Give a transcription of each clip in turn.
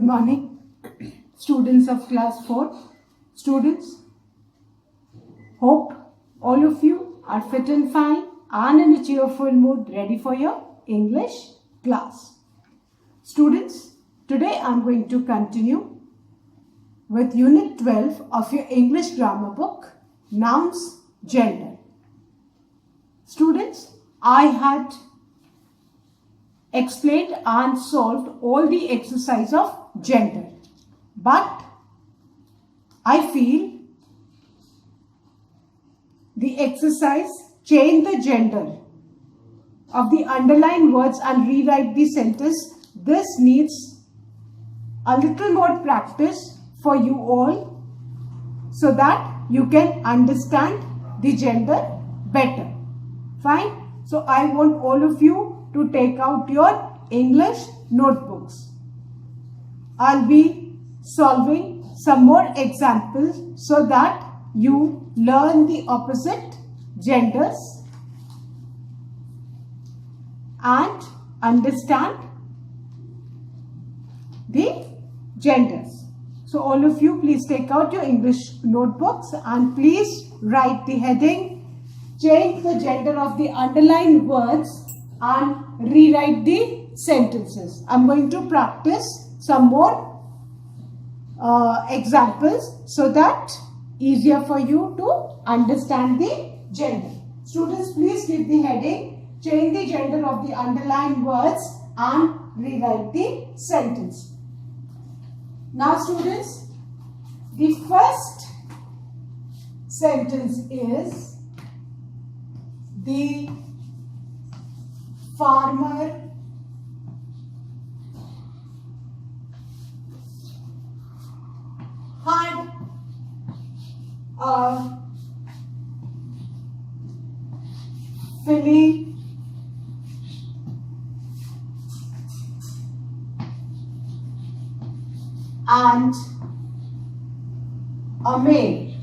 morning, students of class 4. Students, hope all of you are fit and fine and in a cheerful mood ready for your English class. Students, today I am going to continue with Unit 12 of your English grammar book, Nouns, Gender. Students, I had explained and solved all the exercise of gender, but I feel the exercise change the gender of the underlined words and rewrite the sentence. This needs a little more practice for you all so that you can understand the gender better. Fine. So I want all of you to take out your English notebooks. I'll be solving some more examples so that you learn the opposite genders and understand the genders. So all of you, please take out your English notebooks and please write the heading, change the gender of the underlined words and rewrite the sentences. I'm going to practice some more examples so that easier for you to understand the gender. Students, please give the heading, change the gender of the underlined words and rewrite the sentence. Now students, the first sentence is, the farmer had a filly and a male,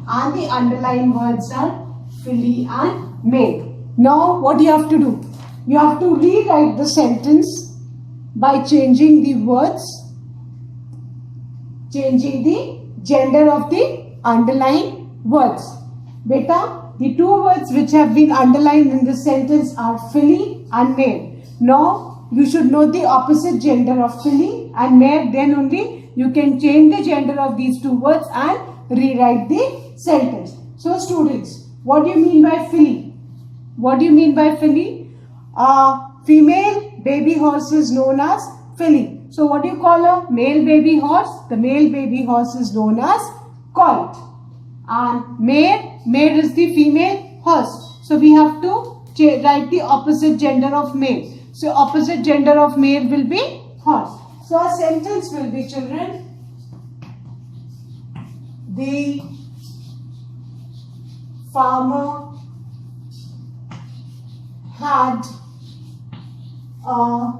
and the underlined words are filly and male. Now what you have to do? You have to rewrite the sentence by changing the words, changing the gender of the underlined words. Beta, the two words which have been underlined in this sentence are filly and male. Now you should know the opposite gender of filly and male, then only you can change the gender of these two words and rewrite the sentence. So students, what do you mean by filly? What do you mean by filly? Female baby horse is known as filly. So what do you call a male baby horse? The male baby horse is known as colt. And mare is the female horse. So we have to write the opposite gender of male. So opposite gender of male will be horse. So our sentence will be, children, the farmer had a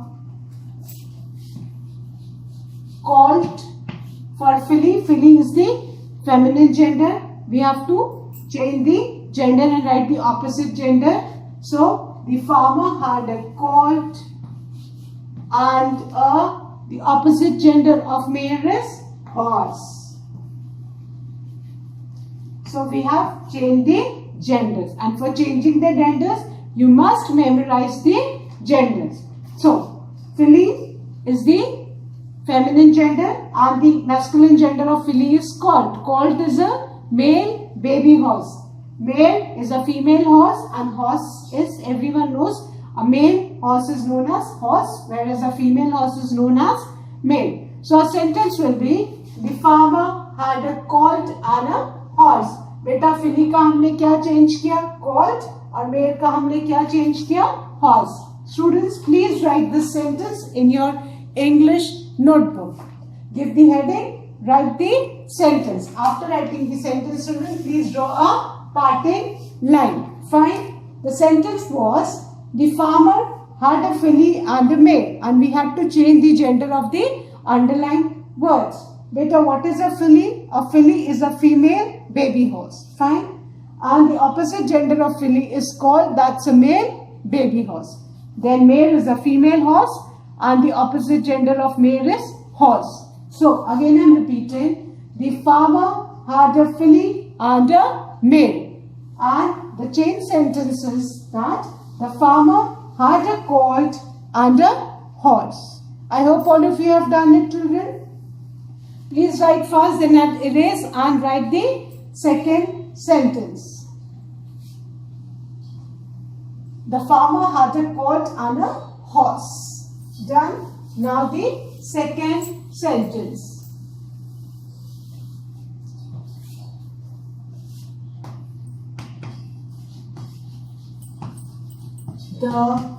colt for filly. Filly is the feminine gender. We have to change the gender and write the opposite gender. So the farmer had a colt and the opposite gender of male is horse. So we have changed the genders, and for changing the genders you must memorize the genders. So filly is the feminine gender and the masculine gender of filly is colt. Colt is a male baby horse. Male is a female horse, and horse is, everyone knows, a male horse is known as horse, whereas a female horse is known as male. So our sentence will be, the farmer had a colt and a horse. बेटा फिली का हमने क्या change किया? colt, और mail का हमने क्या change किया? horse. Students, please write this sentence in your English notebook. Give the heading, write the sentence. After writing the sentence, students, please draw a parting line. Fine. The sentence was, the farmer had a filly and a male, and we had to change the gender of the underlined words. Beta, what is a filly? A filly is a female baby horse. Fine. And the opposite gender of filly is called, that's a male baby horse. Then male is a female horse and the opposite gender of mare is horse. So again I am repeating, the farmer had a filly and a mare, and the chain sentence is that the farmer had a colt and a horse. I hope all of you have done it, children. Please write first, then erase and write the second sentence. The farmer had a colt and a horse. Done. Now the second sentence. The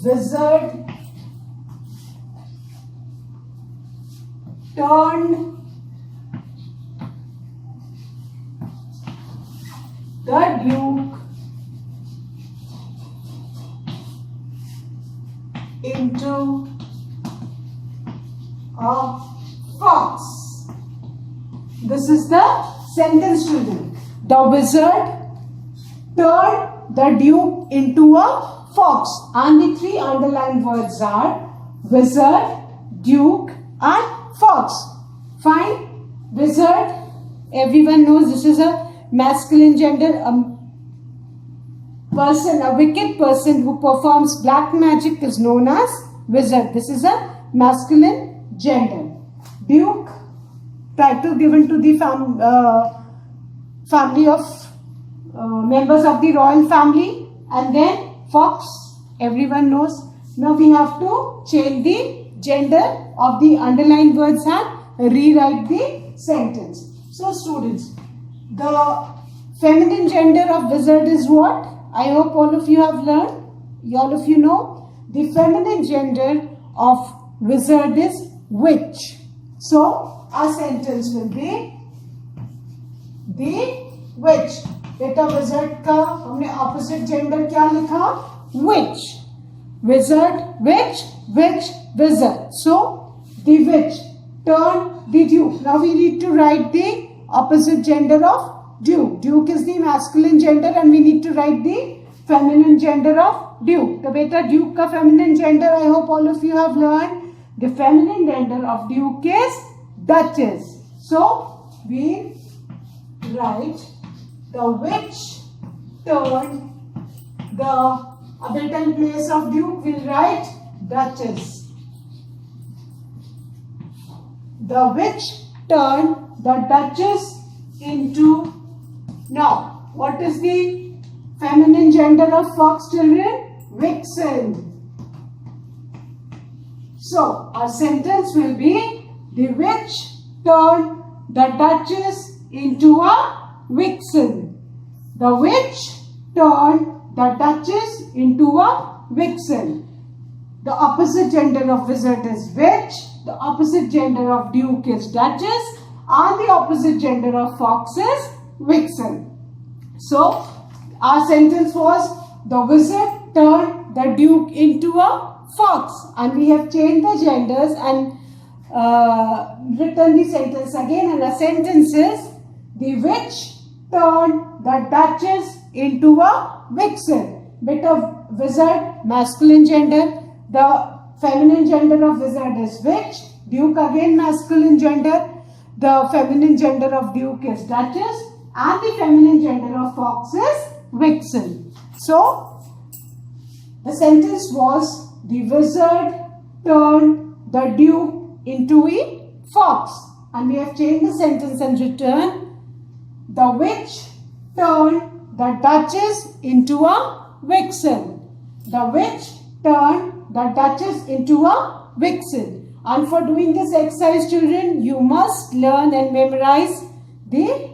wizard turned the duke into a fox. This is the sentence, children. The wizard turned the duke into a fox, and the three underlined words are wizard, duke and fox. Fine. Wizard, everyone knows this is a masculine gender, a person, a wicked person who performs black magic is known as wizard. This is a masculine gender. Duke, title given to the family of members of the royal family, and then fox, everyone knows. Now we have to change the gender of the underlined words and rewrite the sentence. So students, the feminine gender of wizard is what? I hope all of you have learned. All of you know. The feminine gender of wizard is witch. So our sentence will be the witch. बेटा wizard का हमने opposite gender क्या लिखा? Witch. Wizard, witch, witch, wizard. So the witch turned the duke. Now we need to write the opposite gender of duke. Duke is the masculine gender and we need to write the feminine gender of duke. तो बेटा duke का feminine gender I hope all of you have learned. The feminine gender of duke is duchess. So we write the witch turned the, better in place of duke we'll write duchess. The witch turned the duchess into, now what is the feminine gender of fox, children? Vixen. So our sentence will be the witch turned the duchess into a vixen. The witch turned the duchess into a vixen. The opposite gender of wizard is witch. The opposite gender of duke is duchess. And the opposite gender of fox is vixen. So our sentence was the wizard turned the duke into a fox. And we have changed the genders and written the sentence again. And the sentence is the witch turned the duchess into a vixen. Bit of wizard, masculine gender. The feminine gender of wizard is witch. Duke again masculine gender. The feminine gender of duke is duchess. And the feminine gender of fox is vixen. So, the sentence was the wizard turned the duke into a fox. And we have changed the sentence and written the witch turned the duchess into a vixen. The witch turned the duchess into a vixen. And for doing this exercise, children, you must learn and memorize the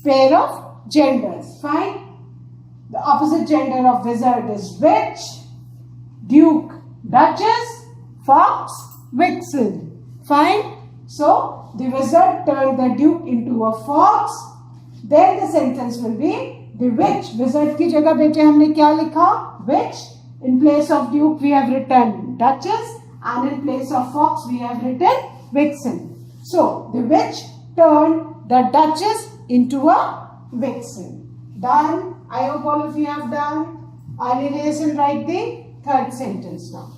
pair of genders. Fine. The opposite gender of wizard is witch, duke, duchess, fox, vixen. Fine. So, the wizard turned the duke into a fox. Then the sentence will be the witch. Wizard की जगह बेटे हमने क्या लिखा? Witch. In place of duke we have written duchess, and in place of fox we have written vixen. So the witch turned the duchess into a vixen. Done. I hope all of you have done. I'll erase and write the third sentence now.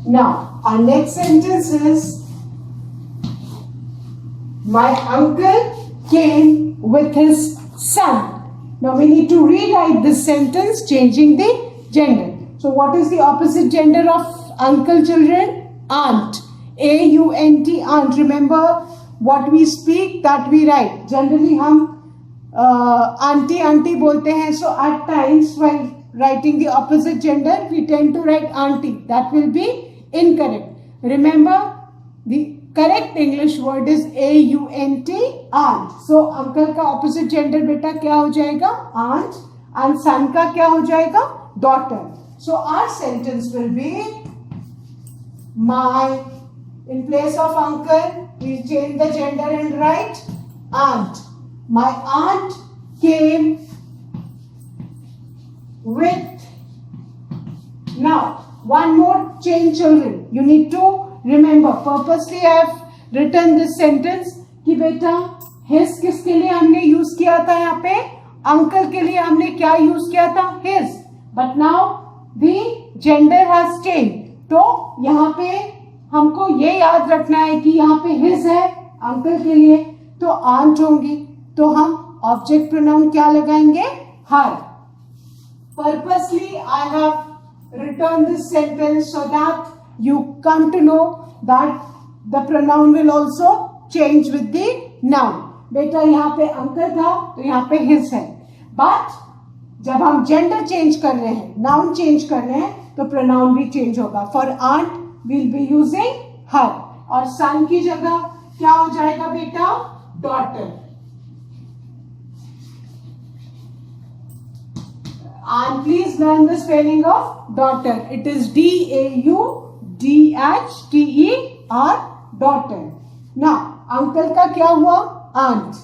Now, our next sentence is, my uncle came with his son. Now, we need to rewrite this sentence, changing the gender. So, what is the opposite gender of uncle, children? Aunt. A-U-N-T, aunt. Remember, what we speak, that we write. Generally, हम auntie, auntie बोलते हैं. So, at times, when writing the opposite gender, we tend to write auntie. That will be incorrect. Remember, the correct English word is A-U-N-T, aunt. So, uncle का opposite gender बेटा क्या हो जाएगा? Aunt. And son का क्या हो जाएगा? Daughter. So, our sentence will be, my, in place of uncle, we change the gender and write aunt. My aunt came with. Now, one more change, children. You need to remember. Purposely, I have written this sentence कि बेटा his किसके लिए हमने use किया था यहाँ पे? Uncle के लिए हमने क्या use किया था? His. But now the gender has changed. तो यहाँ पे हमको ये याद रखना है कि यहाँ पे his है uncle के लिए, तो aunt होंगी. तो हम ऑब्जेक्ट प्रोनाउन क्या लगाएंगे? हर. Purposely, I have written this sentence so that you come to know that the pronoun will also change with the noun. बेटा यहाँ पे uncle था तो यहाँ पे his है. But जब हम gender change कर रहे हैं, noun change कर रहे हैं, तो pronoun भी change होगा. For aunt, we'll be using her. और son की जगह क्या हो जाएगा बेटा? Daughter. And please learn the spelling of daughter. It is D-A-U-D-H-T-E-R, daughter. Now, uncle का क्या हुआ? Aunt.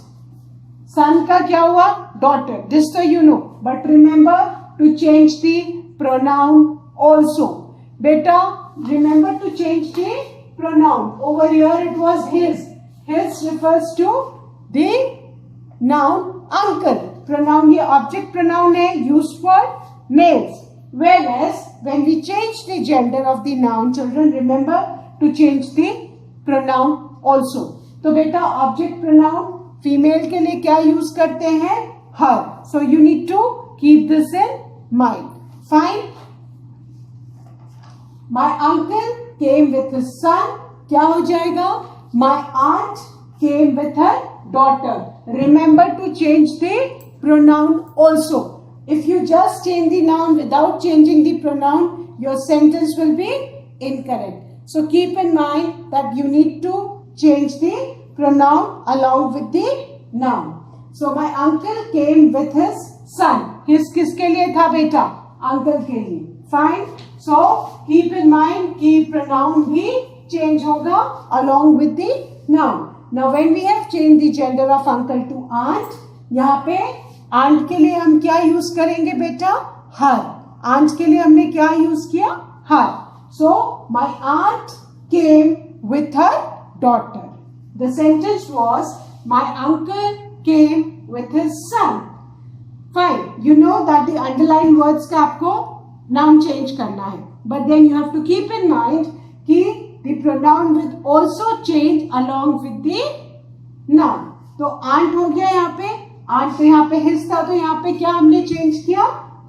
Son का क्या हुआ? Daughter. This so you know. But remember to change the pronoun also. Beta, remember to change the pronoun. Over here it was his. His refers to the noun uncle. Pronoun ये object pronoun है, used for males. Whereas when we change the gender of the noun, children, remember to change the pronoun also. तो बेटा object pronoun female के लिए क्या use करते हैं? Her. So you need to keep this in mind. Fine. My uncle came with his son. क्या हो जाएगा? My aunt came with her daughter. Remember to change the pronoun also. If you just change the noun without changing the pronoun, your sentence will be incorrect. So keep in mind that you need to change the pronoun along with the noun. So my uncle came with his son. His किसके लिए था बेटा? Uncle के लिए. Fine. So keep in mind कि pronoun भी change होगा along with the noun. Now when we have changed the gender of uncle to aunt, यहाँ पे aunt के लिए हम क्या use करेंगे बेटा? her. aunt के लिए हमने क्या use किया? her. So my aunt came with her daughter. The sentence was, my uncle came with his son. Fine. You know that the underlined words का आपको noun change करना है. But then you have to keep in mind कि the pronoun will also change along with the noun. तो aunt हो गया यहाँ पे. aunt तो यहाँ पे his था, तो यहाँ पे क्या हमने change किया?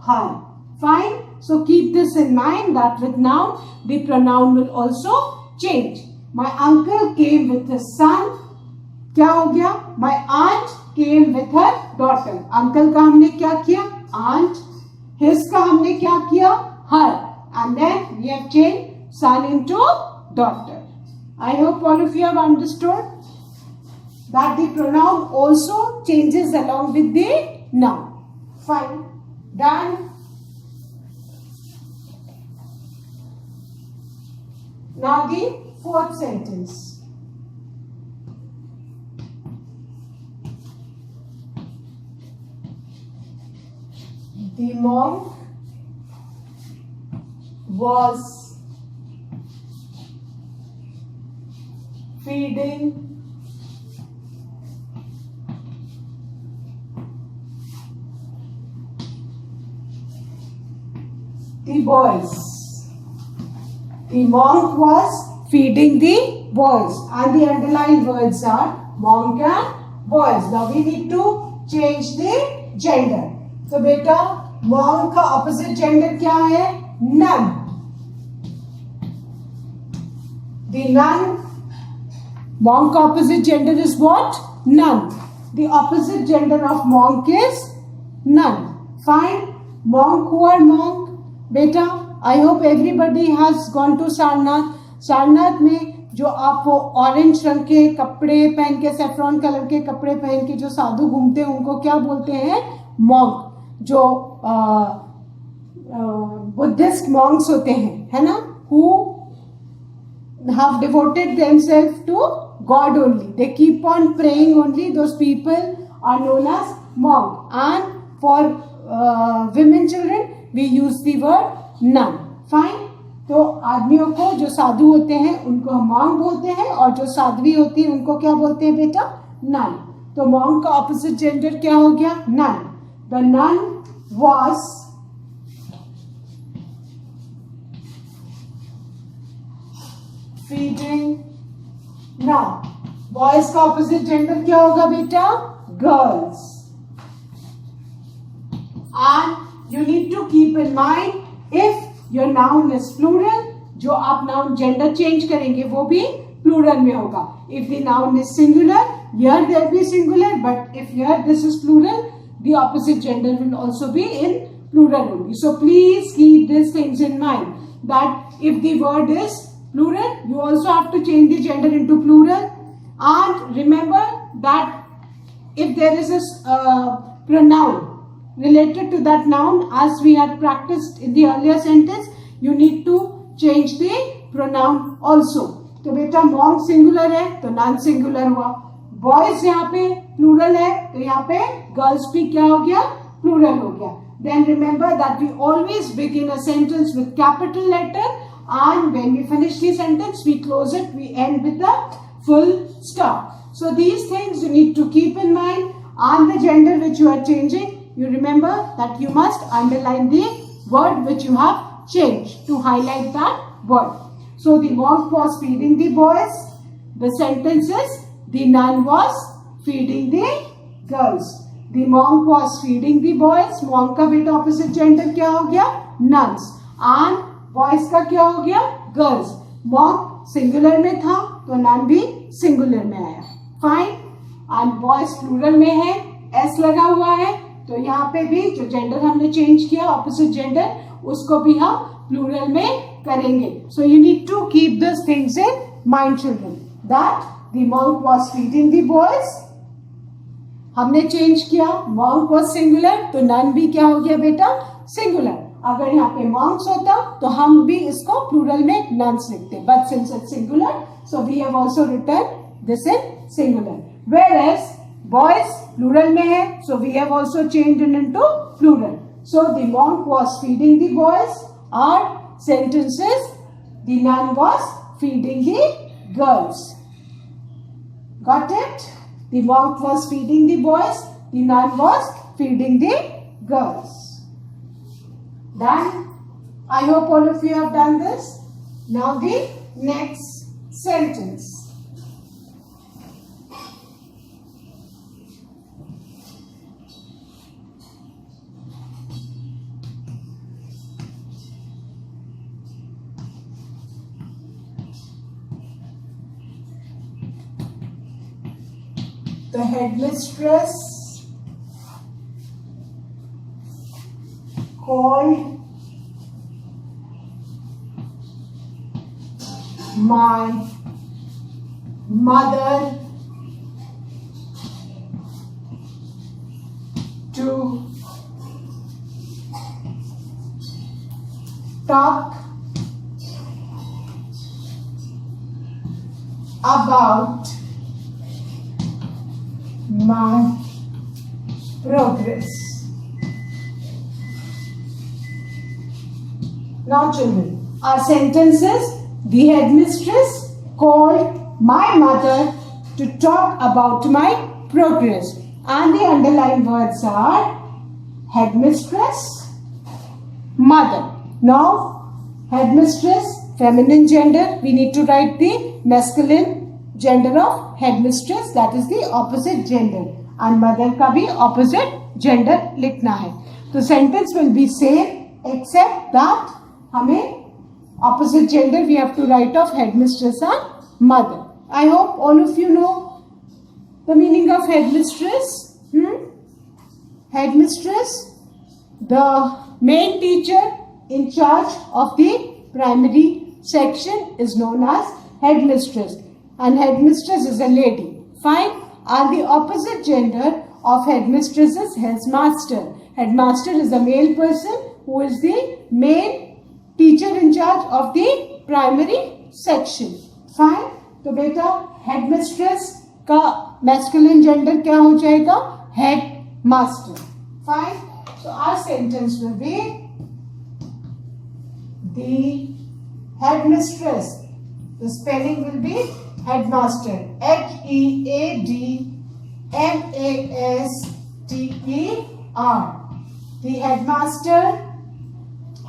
her. Fine. So keep this in mind that with noun the pronoun will also change. My uncle came with his son. क्या हो गया? My aunt came with her daughter. uncle का हमने क्या किया? aunt. his का हमने क्या किया? her. And then we have changed son into daughter. I hope all of you have understood that the pronoun also changes along with the noun. Fine. Done. Now the fourth sentence. The monk was feeding the boys. The monk was feeding the boys, and the underlined words are monk and boys. Now we need to change the gender. तो बेटा monk का opposite gender क्या है? Nun. The nun. Monk का opposite gender is what? Nun. The opposite gender of monk is nun. Fine. Monk, who are monk? बेटा, I hope everybody has gone to Sarnath. Sarnath में जो आप वो ऑरेंज रंग के कपड़े पहन के, सेफ्रॉन कलर के कपड़े पहन के जो साधु घूमते हैं, उनको क्या बोलते हैं? मॉन्क. जो बुद्धिस्ट मॉन्क्स होते हैं, है ना, who have devoted themselves to God only. They keep on praying only. Those people are known as monk. And for women children, we use the word nun. Fine. तो आदमियों को जो साधु होते हैं उनको हम मॉन्क बोलते हैं, और जो साध्वी होती है उनको क्या बोलते हैं बेटा? नन. तो मॉन्क का ऑपोजिट जेंडर क्या हो गया? Nun. The nun was feeding. Now boys का ऑपोजिट जेंडर क्या होगा बेटा? Girls. And you need to keep in mind if your noun is plural, जो आप noun gender change करेंगे वो भी plural में होगा. If the noun is singular, here there will be singular, but if here this is plural, the opposite gender will also be in plural only. So please keep these things in mind, that if the word is plural, you also have to change the gender into plural. And remember that if there is a pronoun related to that noun, as we had practiced in the earlier sentence, you need to change the pronoun also. तो बेटा monk singular है तो nun singular हुआ. Boys यहाँ पे plural है तो यहाँ पे girls भी क्या हो गया? Plural हो गया. Then remember that we always begin a sentence with capital letter, and when we finish the sentence we close it, we end with a full stop. So these things you need to keep in mind. And the gender which you are changing, you remember that you must underline the word which you have changed to highlight that word. So the monk was feeding the boys. The sentence is the nun was feeding the girls. The monk was feeding the boys. Monk का बेटा opposite gender क्या हो गया? Nuns. And boys का क्या हो गया? Girls. Monk singular में था तो nun भी singular में आया. Fine. And boys plural में है, s लगा हुआ है, तो यहाँ पे भी जो जेंडर हमने चेंज किया ऑपोजिट जेंडर, उसको भी हम प्लूरल में करेंगे. So you need to keep this things in mind children, that the monk was feeding the boys. हमने चेंज किया, मॉन्क वाज सिंगुलर तो नन भी क्या हो गया बेटा? सिंगुलर. अगर यहाँ पे मॉन्क्स होता तो हम भी इसको प्लूरल में नन्स लिखते, but since it's singular so we have also written this in singular. Whereas boys plural में है, so we have also changed it into plural. So the monk was feeding the boys. Our sentences, the nun was feeding the girls. Got it? The monk was feeding the boys. The nun was feeding the girls. Done? I hope all of you have done this. Now the next sentence. The headmistress called my mother to talk about my progress. Now children, our sentence is, the headmistress called my mother to talk about my progress. And the underlined words are headmistress, mother. Now headmistress feminine gender, we need to write the masculine gender of headmistress, that is the opposite gender, and mother का भी opposite gender लिखना है. तो sentence will be same except that हमें opposite gender we have to write of headmistress and mother. I hope all of you know the meaning of headmistress. Headmistress, the main teacher in charge of the primary section is known as headmistress, and headmistress is a lady. Fine. And the opposite gender of headmistress is headmaster. Headmaster is a male person who is the main teacher in charge of the primary section. Fine. तो बेटा headmistress का masculine gender क्या हो जाएगा? Headmaster. Fine. So our sentence will be the headmistress. The spelling will be headmaster. H-E-A-D-M-A-S-T-E-R. The headmaster.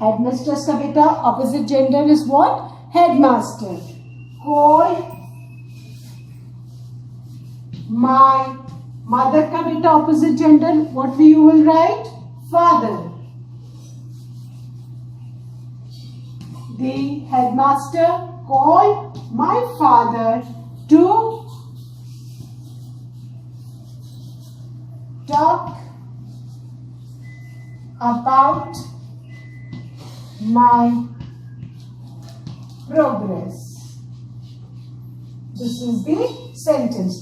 Headmistress का बेटा opposite gender is what? Headmaster. Call my mother का बेटा opposite gender. What you will write? Father. The headmaster called my father to talk about my progress. This is the sentence.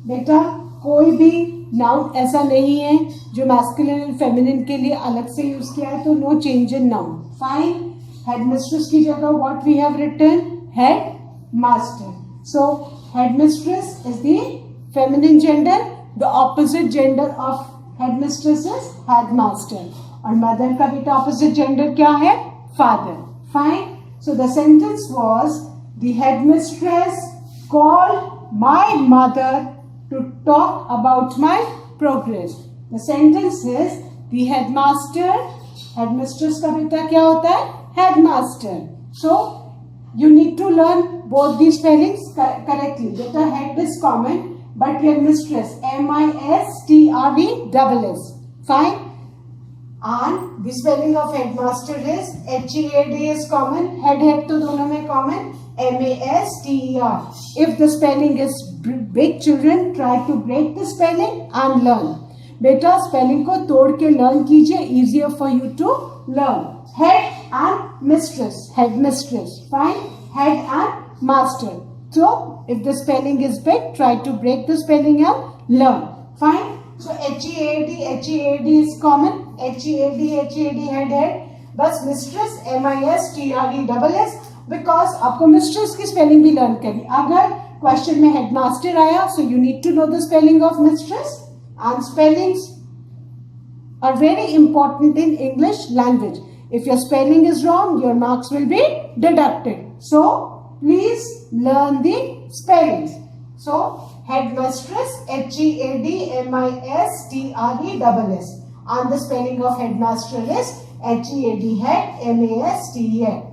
बेटा कोई भी noun ऐसा नहीं है जो मैस्कुलिन और फेमिनिन के लिए अलग से यूज किया है, तो no change in noun. Fine. Headmistress की जगह what we have written? Headmaster. So headmistress is the feminine gender. The opposite gender of headmistress is headmaster. और मदर का बेटा ऑपोजिट जेंडर क्या है? Father. Fine. So the sentence was the headmistress called my mother to talk about my progress. The sentence is the headmaster. Headmistress का बेटा क्या होता है? Headmaster. So you need to learn both these spellings correctly. बेटा head is common, but your mistress M-I-S-T-R-E-S-S. Fine. And the spelling of headmaster is H-E-A-D is common. Head तो दोनों में common. M-A-S-T-E-R. If the spelling is big, children try to break the spelling and learn. बेटा spelling को तोड़ के learn कीजिए, easier for you to learn. Head and mistress, headmistress. Fine. Head and master. So if the spelling is big, try to break the spelling and learn. Fine. So H-E-A-D is common. H-E-A-D head. बस mistress M-I-S-T-R-E-S-S. Because आपको mistress की spelling भी learn करनी. अगर question में headmaster आया, so you need to know the spelling of mistress. And spellings are very important in English language. If your spelling is wrong, your marks will be deducted. So please learn the spellings. So headmistress H-E-A-D-M-I-S-T-R-E-S-S. and the spelling of headmaster is H-E-A-D head M-A-S-T-E-R.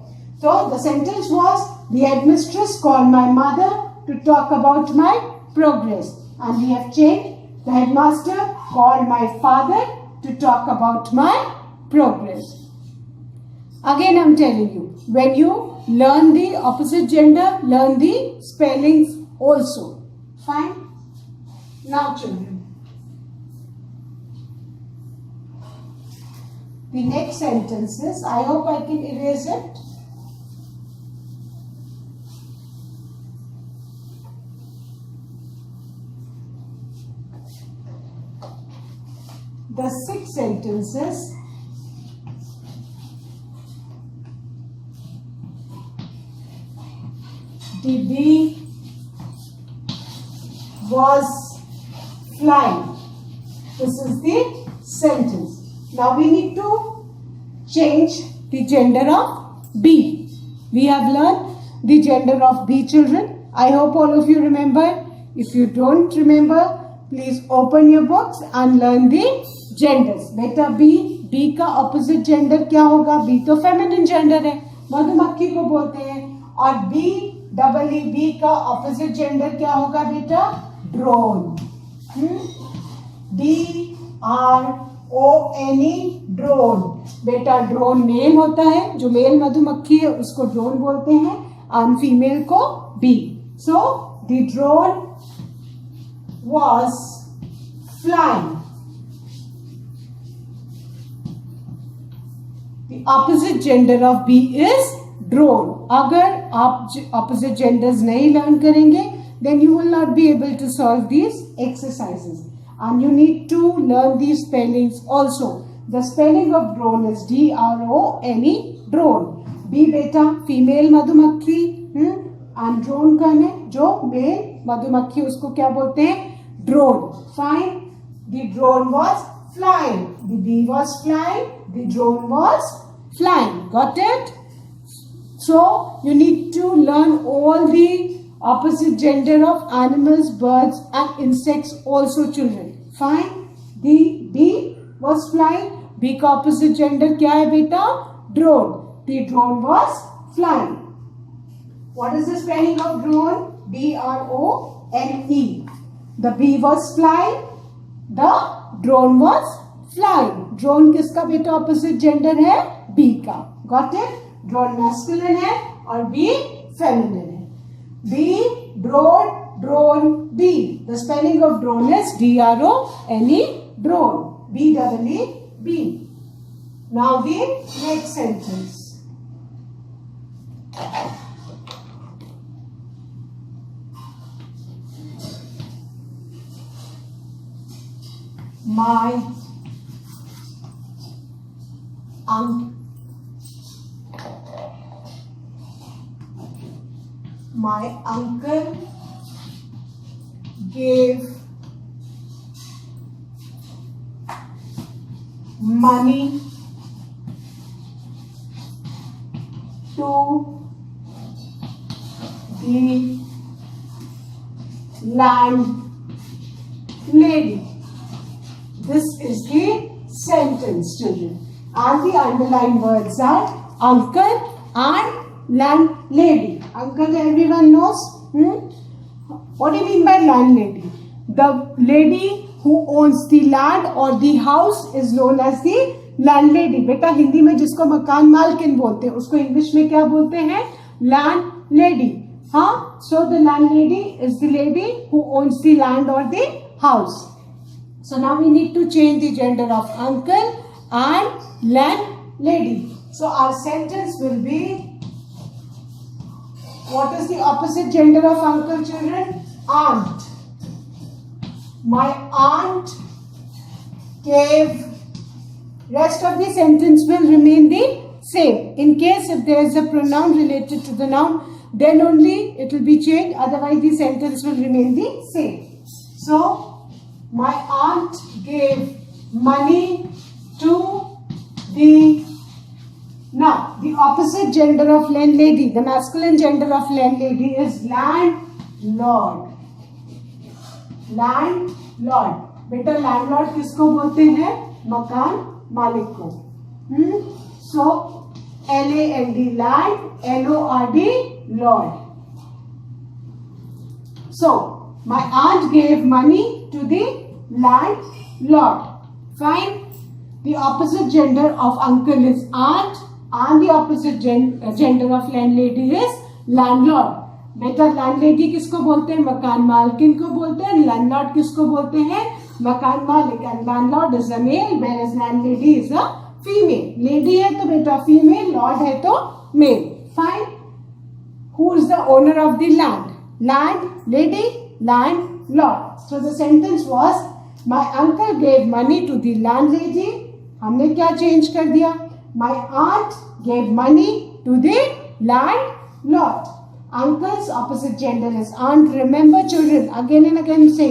So the sentence was, the headmistress called my mother to talk about my progress. And we have changed, the headmaster called my father to talk about my progress. Again I'm telling you, when you learn the opposite gender, learn the spellings also. Fine? Now children, the next sentences, I hope I can erase it. The 6 sentences the bee was flying. This is the sentence. Now we need to change the gender of bee. We have learned the gender of bee, children. I hope all of you remember. If you don't remember, please open your books and learn the genders. बेटा B का opposite gender क्या होगा? B तो feminine gender है, मधुमक्खी को बोलते हैं. और बी का ऑपोजिट जेंडर क्या होगा बेटा? ड्रोन. DRONE drone. बेटा ड्रोन मेल होता है, जो मेल मधुमक्खी है उसको ड्रोन बोलते हैं, और फीमेल को bee. So the drone was flying. The opposite gender of bee is drone. अगर आप opposite genders नहीं learn करेंगे, then you will not be able to solve these exercises. And you need to learn these spellings also. The spelling of drone is DRONE, drone. Bee बेटा female मधुमक्खी, and drone का है जो male मधुमक्खी, उसको क्या बोलते हैं? Drone. Fine. The drone was flying. The bee was flying. The drone was flying. Got it? So you need to learn all the opposite gender of animals, birds and insects also, children. Fine. The bee was flying. Bee का opposite gender क्या है बेटा? Drone. The drone was flying. What is the spelling of drone? DRONE. The bee was flying. The drone was flying. Drone किसका बेटा opposite gender है? bee का. Got it? Drone masculine है और bee feminine है. bee, drone, drone, bee. The spelling of drone is DRONE, drone. BEE. Now the next sentence. My uncle gave money to the landlady. This is the sentence, children. And the underlined words are uncle and landlady. Uncle everyone knows. What do you mean by landlady? The lady who owns the land or the house is known as the landlady. बेटा हिंदी में जिसको मकान मालकिन बोलते हैं उसको English में क्या बोलते हैं? Landlady. हाँ, so the landlady is the lady who owns the land or the house. So now we need to change the gender of uncle and landlady. So our sentence will be, what is the opposite gender of uncle, children? Aunt. My aunt gave. Rest of the sentence will remain the same. In case if there is a pronoun related to the noun, then only it will be changed. Otherwise the sentence will remain the same. So my aunt gave money to the. Now the opposite gender of landlady, the masculine gender of landlady is landlord. Landlord. बेटा landlord किसको बोलते हैं? मकान मालिक को. So LAND land, LORD lord. So my aunt gave money to the landlord. Fine. The opposite gender of uncle is aunt and the opposite gender of landlady is landlord. बेटा landlady किसको बोलते हैं? मकान मालकिन को बोलते हैं. लैंडलॉर्ड किसको बोलते हैं? मकान मालिक. And landlord is a male whereas landlady is a female. Lady है तो बेटा फीमेल, लॉर्ड है तो male. Fine. Who is the owner of the land? Landlady, landlord. So the sentence was my uncle gave money to the landlady. हमने क्या change कर दिया? My aunt gave money to the landlord. Uncle's opposite gender is aunt. Remember children, again and again say,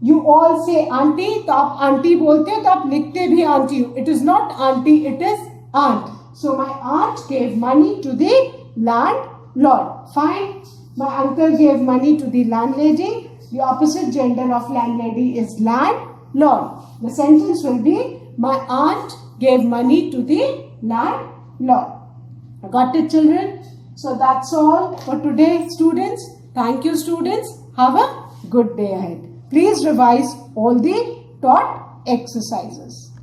you all say auntie, तो आप auntie बोलते हो तो आप लिखते भी auntie हो. It is not auntie, it is aunt. So my aunt gave money to the landlord. Fine. My uncle gave money to the landlady. The opposite gender of landlady is landlord. The sentence will be, my aunt gave money to the landlord. Got it, children? So that's all for today, students. Thank you, students. Have a good day ahead. Please revise all the taught exercises.